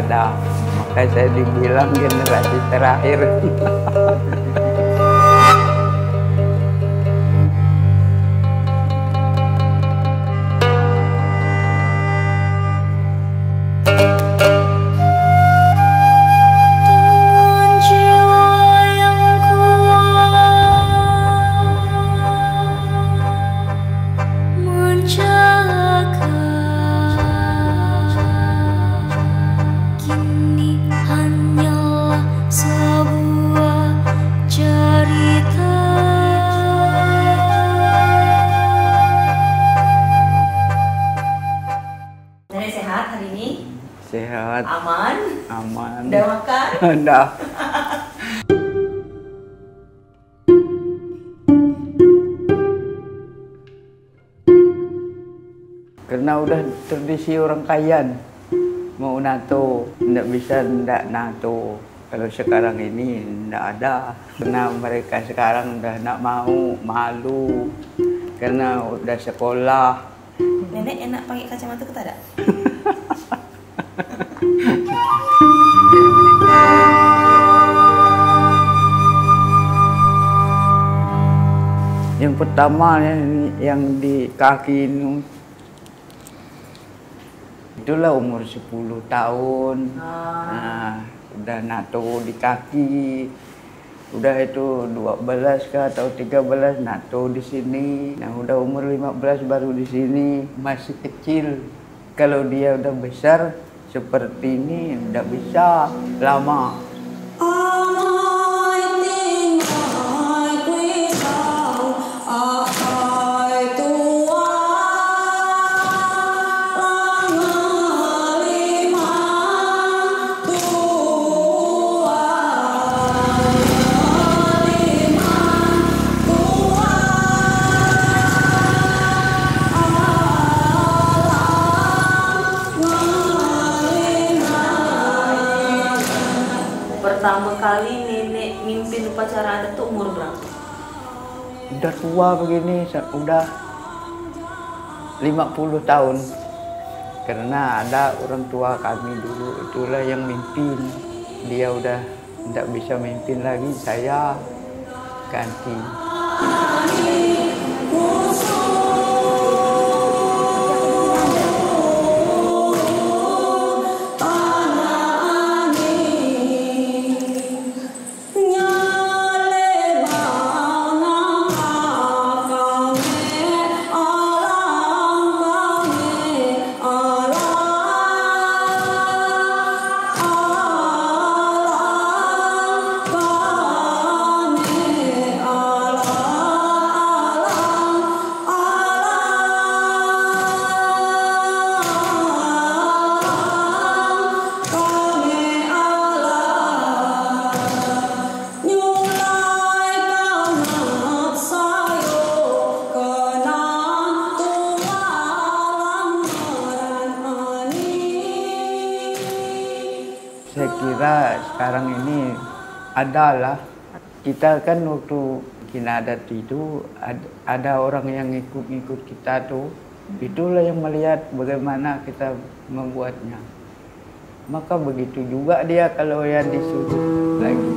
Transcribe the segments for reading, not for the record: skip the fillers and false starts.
ada. Makanya saya dibilang generasi terakhir. Sehat. Aman? Aman. Udah makan? Udah. Karena udah tradisi orang Kayan. Mau NATO, nggak bisa nggak NATO. Kalau sekarang ini nggak ada. Karena mereka sekarang udah nggak mau, malu. Karena udah sekolah. Nenek enak pakai kacamata ke tak ada? Yang pertama yang di kaki ini, itulah umur 10 tahun. Nah, udah NATO di kaki. Udah itu 12 kah atau 13 NATO di sini. Nah, udah umur 15 baru di sini, masih kecil. Kalau dia udah besar seperti ini udah bisa lama. Pertama kali nenek mimpin upacara adat tuh umur berapa? Udah tua begini, udah 50 tahun. Karena ada orang tua kami dulu, itulah yang mimpin. Dia udah tidak bisa mimpin lagi, saya ganti. Saya kira sekarang ini adalah kita kan waktu kita adat itu ada orang yang ngikut-ngikut kita tuh, itulah yang melihat bagaimana kita membuatnya. Maka begitu juga dia kalau yang disuruh lagi.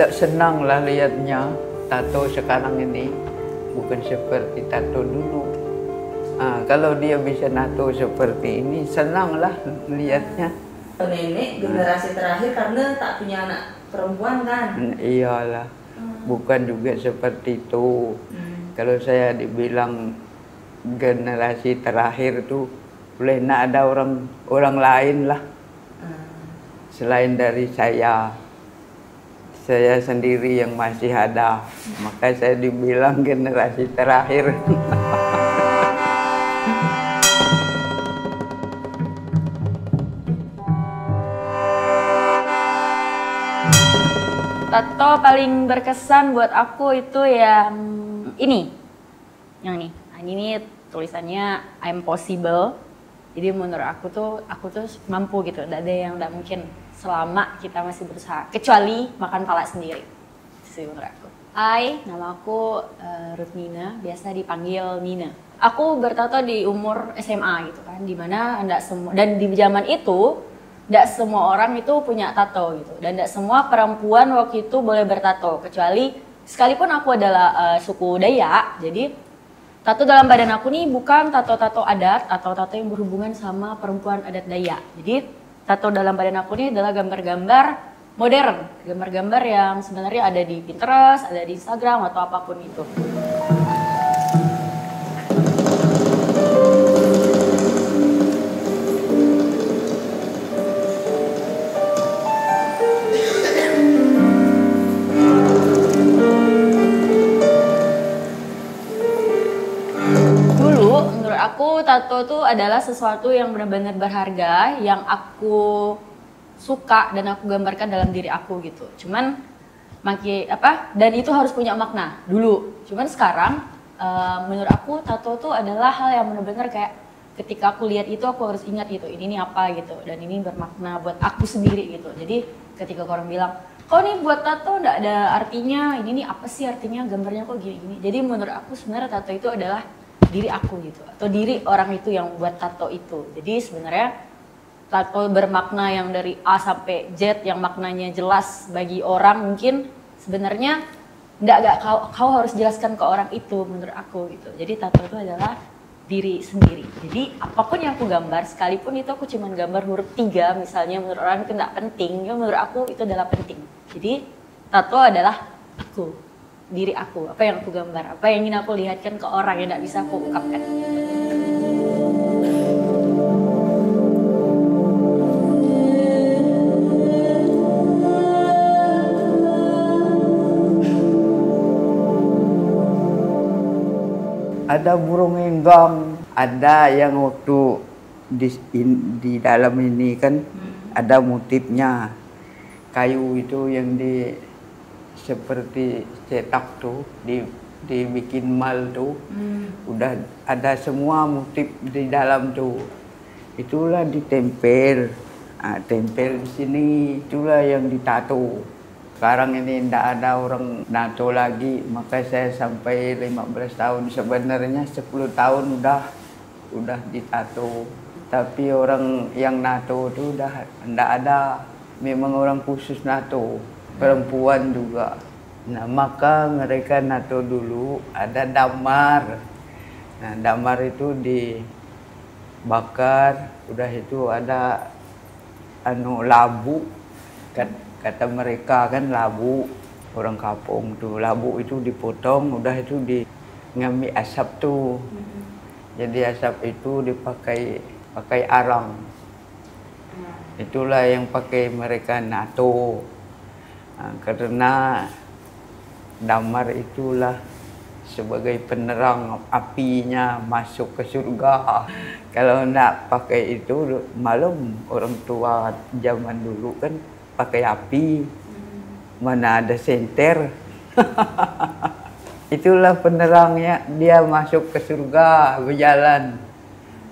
tidak senang lah lihatnya tato sekarang ini bukan seperti tato dulu. Kalau dia bisa nato seperti ini, senang lah melihatnya. Nenek generasi terakhir karena tak punya anak perempuan kan? Iyalah, bukan juga seperti itu. Kalau saya dibilang generasi terakhir tuh, boleh nak ada orang lain lah. Selain dari saya sendiri yang masih ada, maka saya dibilang generasi terakhir. Tato paling berkesan buat aku itu yang ini. Yang ini. Nah, ini tulisannya I'm possible. Jadi menurut aku tuh mampu gitu. Tidak ada yang tidak mungkin selama kita masih berusaha. Kecuali makan pala sendiri. Itu sih menurut aku. Nama aku Ruth Nina, biasa dipanggil Nina. Aku bertato di umur SMA gitu kan. Dimana enggak semua, dan di zaman itu tidak semua orang itu punya tato gitu, dan tidak semua perempuan waktu itu boleh bertato, kecuali sekalipun aku adalah suku Dayak, jadi tato dalam badan aku nih bukan tato-tato adat atau tato yang berhubungan sama perempuan adat Dayak. Jadi tato dalam badan aku nih adalah gambar-gambar modern, gambar-gambar yang sebenarnya ada di Pinterest, ada di Instagram atau apapun itu. Aku tato tuh adalah sesuatu yang benar-benar berharga, yang aku suka dan aku gambarkan dalam diri aku gitu. Cuman dan itu harus punya makna dulu. Cuman sekarang menurut aku tato tuh adalah hal yang benar-benar kayak ketika aku lihat itu aku harus ingat gitu, ini apa gitu, dan ini bermakna buat aku sendiri gitu. Jadi ketika orang bilang, kok nih buat tato nggak ada artinya, ini nih apa sih artinya, gambarnya kok gini-gini. Jadi menurut aku sebenarnya tato itu adalah diri aku gitu, atau diri orang itu yang buat tato itu. Jadi sebenarnya tato bermakna yang dari A sampai Z yang maknanya jelas bagi orang, mungkin sebenarnya enggak kau harus jelaskan ke orang itu menurut aku gitu. Jadi tato itu adalah diri sendiri. Jadi apapun yang aku gambar, sekalipun itu aku cuma gambar huruf 3 misalnya, menurut orang itu enggak penting, ya menurut aku itu adalah penting. Jadi tato adalah aku, diri aku, apa yang aku gambar, apa yang ingin aku lihatkan ke orang yang tidak bisa aku ungkapkan. Ada burung enggang, ada yang waktu di dalam ini kan ada motifnya, kayu itu yang seperti cetak tuh, dibikin mal tuh, udah ada semua motif di dalam tuh, itulah ditempel, tempel di sini, itulah yang ditato. Sekarang ini tidak ada orang nato lagi, maka saya sampai 15 tahun, sebenarnya 10 tahun udah ditato, tapi orang yang nato tuh udah tidak ada, memang orang khusus nato. Perempuan juga. Nah, maka mereka nato dulu ada damar. Nah, damar itu dibakar, udah itu ada labu. Kata mereka kan labu, orang kampung tuh, labu itu dipotong, udah itu ngambil asap tuh. Jadi asap itu pakai arang. Itulah yang pakai mereka nato. Karena damar itulah sebagai penerang apinya masuk ke surga. Kalau nak pakai itu, malam orang tua zaman dulu kan pakai api, mana ada senter. Itulah penerangnya, dia masuk ke surga,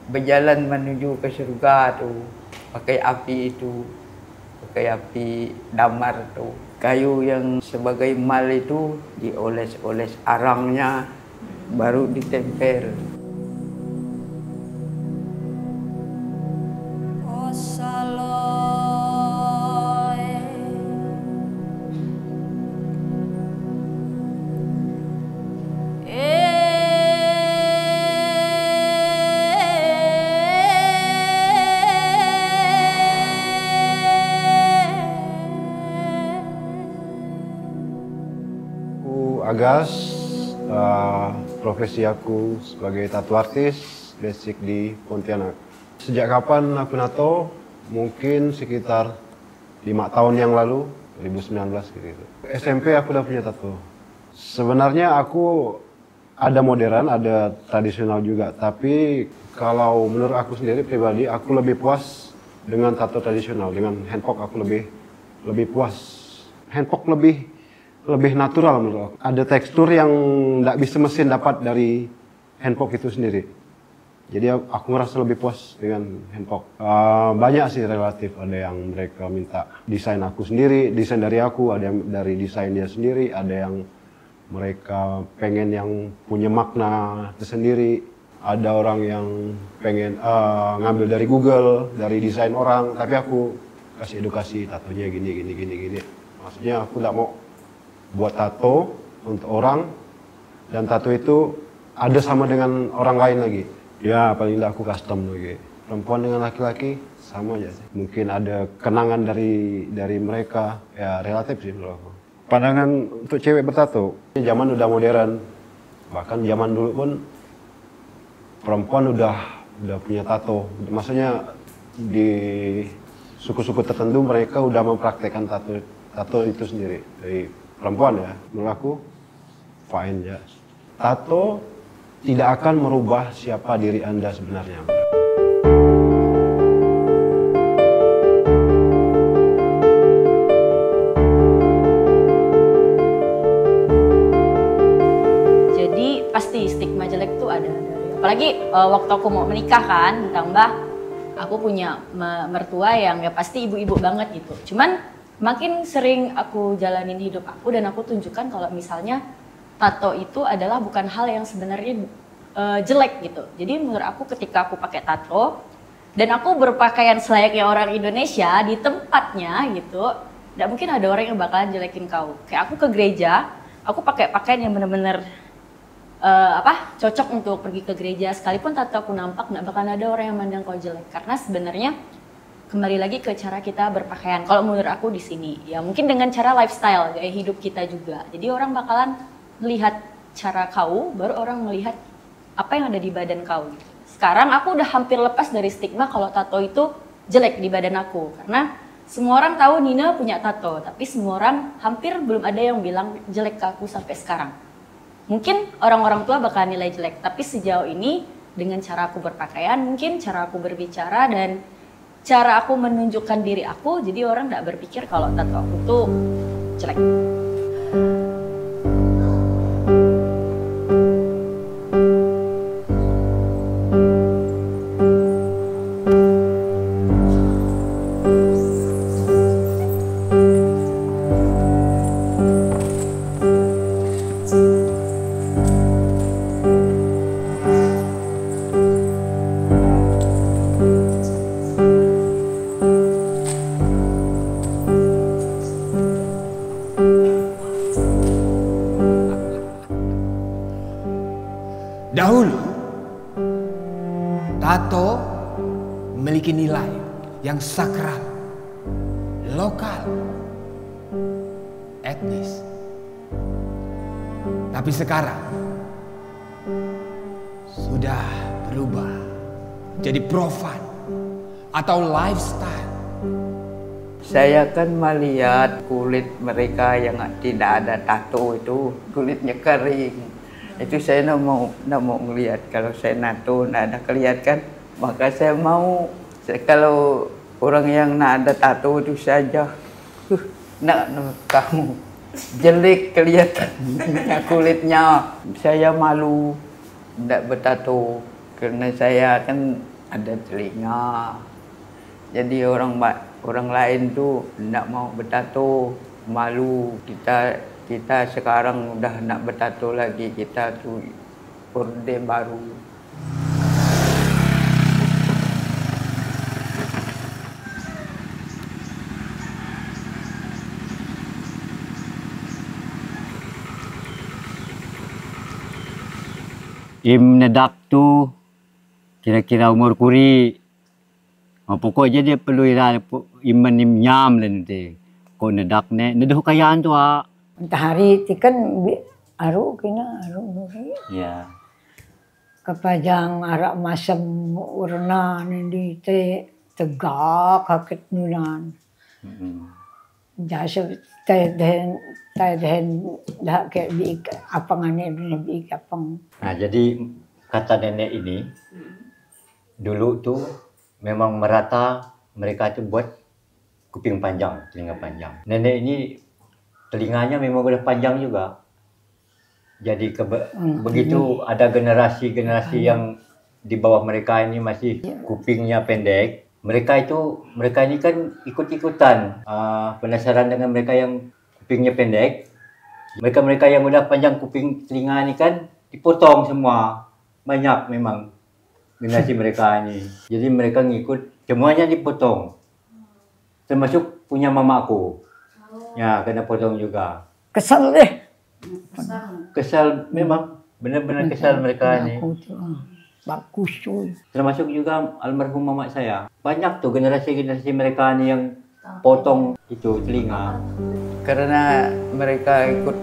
berjalan menuju ke surga tuh, pakai api itu, pakai api damar tuh. Kayu yang sebagai mal itu dioles-oles arangnya, baru ditempel. Aku Agas, profesi aku sebagai tattoo artis, basic di Pontianak. Sejak kapan aku nato? Mungkin sekitar 5 tahun yang lalu, 2019 gitu. SMP aku udah punya tato. Sebenarnya aku ada modern, ada tradisional juga. Tapi kalau menurut aku sendiri pribadi, aku lebih puas dengan tato tradisional. Dengan handpoke aku lebih puas. Handpoke lebih natural menurut aku. Ada tekstur yang nggak bisa mesin dapat dari handpoke itu sendiri. Jadi aku merasa lebih puas dengan handpoke. Banyak sih relatif, ada yang mereka minta desain aku sendiri, desain dari aku, ada yang dari desain dia sendiri, ada yang mereka pengen yang punya makna tersendiri. Ada orang yang pengen ngambil dari Google, dari desain orang, tapi aku kasih edukasi tatonya gini. Maksudnya aku tidak mau buat tato untuk orang dan tato itu ada sama dengan orang lain lagi. Ya paling tidak aku custom lagi. Perempuan dengan laki-laki sama aja sih. Mungkin ada kenangan dari mereka, ya relatif sih menurut aku. Pandangan untuk cewek bertato, zaman udah modern. Bahkan zaman dulu pun perempuan udah punya tato. Maksudnya di suku-suku tertentu mereka udah mempraktekkan tato itu sendiri. Dari perempuan ya, menurut aku fine ya. Tato tidak akan merubah siapa diri Anda sebenarnya. Pasti stigma jelek tuh ada dari, apalagi waktu aku mau menikah kan, ditambah aku punya mertua yang ya pasti ibu-ibu banget gitu. Cuman makin sering aku jalanin hidup aku dan aku tunjukkan kalau misalnya tato itu adalah bukan hal yang sebenarnya jelek gitu. Jadi menurut aku ketika aku pakai tato dan aku berpakaian selayaknya orang Indonesia di tempatnya gitu, tidak mungkin ada orang yang bakalan jelekin kau. Kayak aku ke gereja, aku pakai pakaian yang bener-bener cocok untuk pergi ke gereja, sekalipun tato aku nampak nggak bakal ada orang yang mandang kau jelek, karena sebenarnya kembali lagi ke cara kita berpakaian. Kalau menurut aku di sini ya mungkin dengan cara lifestyle, gaya hidup kita juga. Jadi orang bakalan melihat cara kau, baru orang melihat apa yang ada di badan kau gitu. Sekarang aku udah hampir lepas dari stigma kalau tato itu jelek di badan aku, karena semua orang tahu Nina punya tato, tapi semua orang hampir belum ada yang bilang jelek ke aku sampai sekarang. Mungkin orang-orang tua bakal nilai jelek, tapi sejauh ini dengan cara aku berpakaian, mungkin cara aku berbicara dan cara aku menunjukkan diri aku, jadi orang nggak berpikir kalau tato aku tuh jelek. Dahulu, tato memiliki nilai yang sakral, lokal, etnis. Tapi sekarang sudah berubah jadi profan atau lifestyle. Saya kan melihat kulit mereka yang tidak ada tato itu, kulitnya kering. Itu saya nak mau melihat. Kalau saya nato nak ada kelihatan, maka saya mau. Kalau orang yang nak ada tato itu saja, nak kamu jelek kelihatan kulitnya. Saya malu tidak bertato karena saya kan ada telinga. Jadi orang lain tuh tidak mau bertato, malu. Kita sekarang udah nak bertato lagi, kita tuh orde baru. Im nedak tu kira-kira umur kuri. Pokoknya dia perlu iman im nyam lah nanti. Kau nedak ne, nedah kayaan tu Matahari itu kan aru kena aru Ya. kapajang arak masam warna nanti tegak kakit nulan. Jasa taden dah kayak bi apangannya bi apang. Nah, jadi kata nenek ini dulu tuh memang merata mereka tuh buat kuping panjang, telinga panjang. Nenek ini telinganya memang udah panjang juga. Jadi begitu ada generasi-generasi yang di bawah mereka ini masih kupingnya pendek, mereka ini kan ikut-ikutan penasaran dengan mereka yang kupingnya pendek. Mereka yang udah panjang kuping telinga ini kan dipotong semua. Banyak memang generasi mereka ini. Jadi mereka ngikut, semuanya dipotong. Termasuk punya mamaku. Ya, kena potong juga. Kesel deh. Kesal memang, benar-benar kesal mereka ini. Bagus tuh. Termasuk juga almarhum mama saya. Banyak tuh generasi-generasi mereka ini yang potong itu telinga. Karena mereka ikut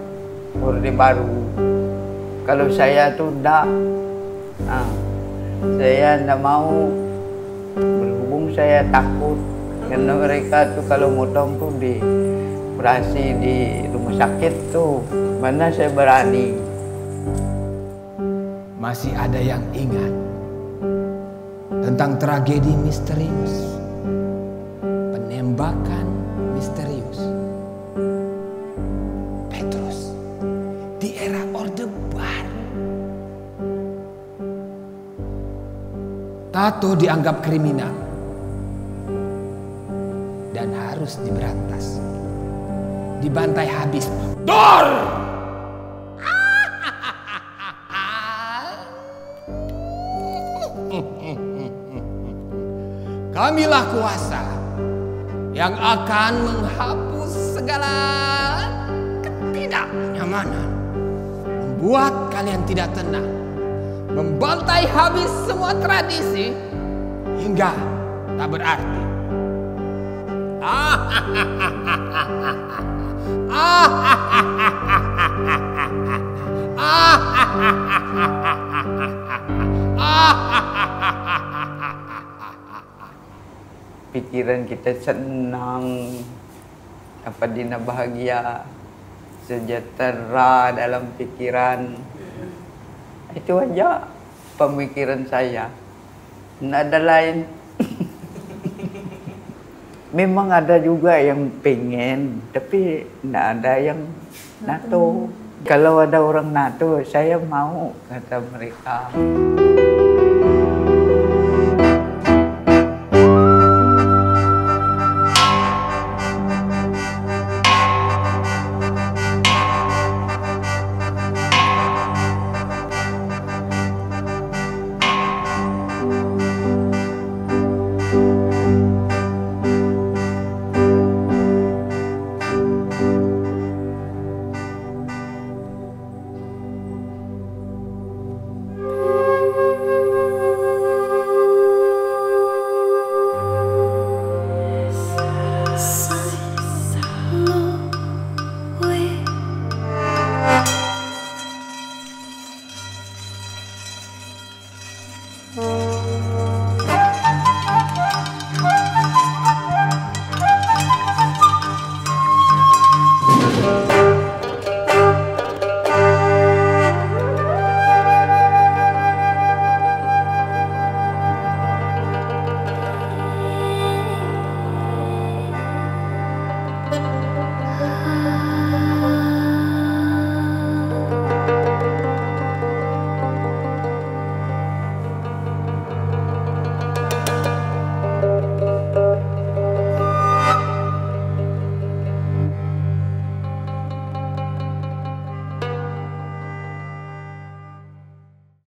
Orde Baru. Kalau saya tuh enggak. Nah, saya enggak mau. Berhubung saya takut. Karena mereka tuh kalau motong tuh di operasi di rumah sakit tuh. Mana saya berani. Masih ada yang ingat tentang tragedi misterius, penembakan misterius Petrus di era Orde Baru. Tato dianggap kriminal dan harus diberantas, dibantai habis. Dor! Kamilah kuasa yang akan menghapus segala ketidaknyamanan, membuat kalian tidak tenang, membantai habis semua tradisi hingga tak berarti. Pikiran kita senang, apa dina bahagia, sejahtera dalam pikiran. Itu aja pemikiran saya. Nggak ada lain. Memang ada juga yang pengen, tapi nggak ada yang NATO. Kalau ada orang NATO, saya mau, kata mereka.